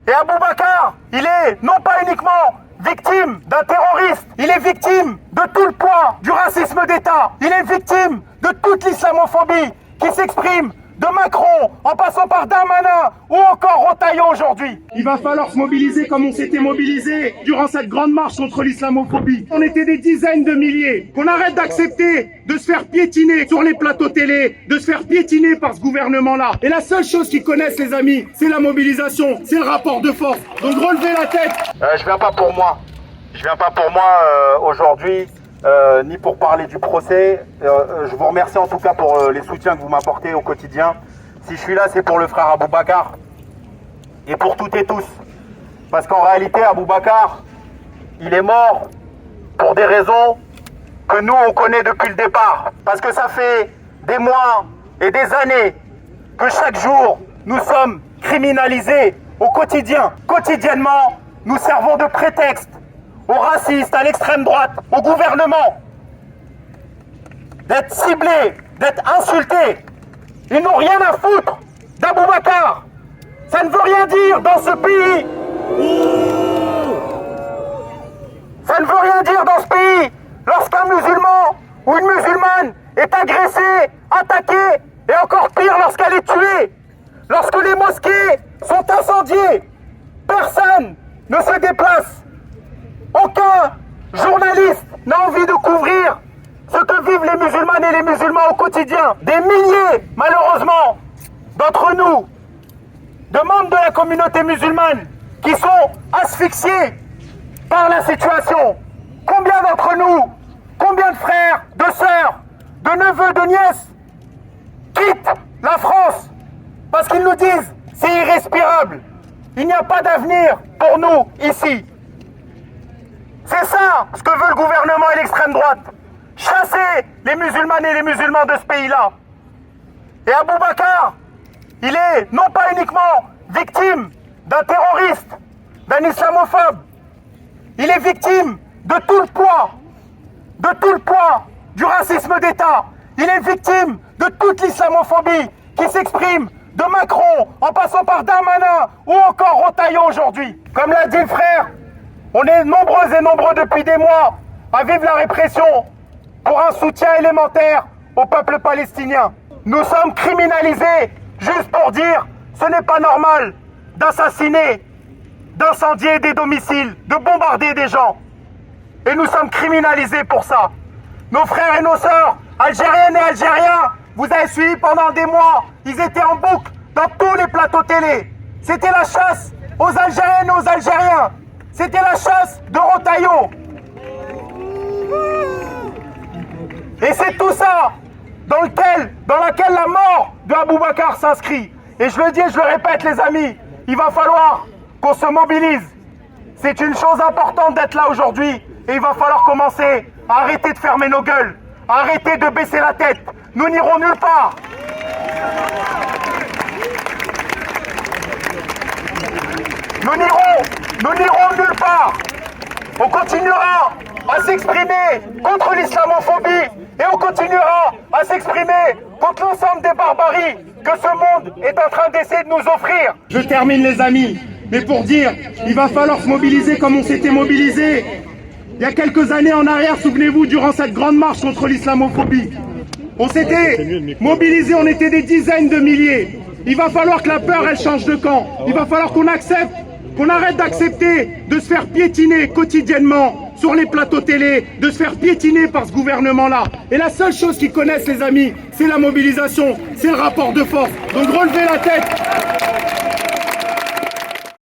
Et Aboubacar, il est non pas uniquement victime d'un terroriste, il est victime de tout le poids du racisme d'État. Il est victime de toute l'islamophobie qui s'exprime de Macron, en passant par Darmanin ou encore Retailleau aujourd'hui. Il va falloir se mobiliser comme on s'était mobilisé durant cette grande marche contre l'islamophobie. On était des dizaines de milliers. Qu'on arrête d'accepter de se faire piétiner sur les plateaux télé, de se faire piétiner par ce gouvernement-là. Et la seule chose qu'ils connaissent, les amis, c'est la mobilisation, c'est le rapport de force. Donc relevez la tête. Je viens pas pour moi. Je viens pas pour moi aujourd'hui. Ni pour parler du procès. Je vous remercie en tout cas pour les soutiens que vous m'apportez au quotidien. Si je suis là, c'est pour le frère Aboubacar et pour toutes et tous. Parce qu'en réalité, Aboubacar, il est mort pour des raisons que nous, on connaît depuis le départ. Parce que ça fait des mois et des années que chaque jour, nous sommes criminalisés au quotidien. Quotidiennement, nous servons de prétexte aux racistes, à l'extrême droite, au gouvernement, d'être ciblés, d'être insultés. Ils n'ont rien à foutre d'Aboubacar. Ça ne veut rien dire dans ce pays. Ça ne veut rien dire dans ce pays lorsqu'un musulman ou une musulmane est agressée, attaquée, et encore pire lorsqu'elle est tuée. Lorsque les mosquées sont incendiées, personne ne se déplace. Aucun journaliste n'a envie de couvrir ce que vivent les musulmanes et les musulmans au quotidien. Des milliers, malheureusement, d'entre nous, de membres de la communauté musulmane, qui sont asphyxiés par la situation. Combien d'entre nous, combien de frères, de sœurs, de neveux, de nièces quittent la France parce qu'ils nous disent c'est irrespirable, il n'y a pas d'avenir pour nous ici. C'est ça ce que veut le gouvernement et l'extrême droite. Chasser les musulmanes et les musulmans de ce pays-là. Et Aboubacar, il est non pas uniquement victime d'un terroriste, d'un islamophobe, il est victime de tout le poids du racisme d'État. Il est victime de toute l'islamophobie qui s'exprime de Macron, en passant par Darmanin ou encore Retailleau aujourd'hui. Comme l'a dit le frère, on est nombreux et nombreux depuis des mois à vivre la répression pour un soutien élémentaire au peuple palestinien. Nous sommes criminalisés juste pour dire ce n'est pas normal d'assassiner, d'incendier des domiciles, de bombarder des gens. Et nous sommes criminalisés pour ça. Nos frères et nos sœurs, algériennes et algériens, vous avez suivi pendant des mois, ils étaient en boucle dans tous les plateaux télé. C'était la chasse aux Algériennes et aux Algériens. C'était la chasse de Retailleau. Et c'est tout ça dans laquelle la mort de Aboubacar s'inscrit. Et je le dis et je le répète les amis, il va falloir qu'on se mobilise. C'est une chose importante d'être là aujourd'hui et il va falloir commencer à arrêter de fermer nos gueules, à arrêter de baisser la tête. Nous n'irons nulle part. Nous n'irons nulle part. On continuera à s'exprimer contre l'islamophobie et on continuera à s'exprimer contre l'ensemble des barbaries que ce monde est en train d'essayer de nous offrir. Je termine les amis, mais pour dire, il va falloir se mobiliser comme on s'était mobilisé il y a quelques années en arrière, souvenez-vous, durant cette grande marche contre l'islamophobie. On s'était mobilisés, on était des dizaines de milliers. Il va falloir que la peur, elle change de camp. Il va falloir qu'on accepte, qu'on arrête d'accepter de se faire piétiner quotidiennement sur les plateaux télé, de se faire piétiner par ce gouvernement-là. Et la seule chose qu'ils connaissent, les amis, c'est la mobilisation, c'est le rapport de force. Donc relevez la tête.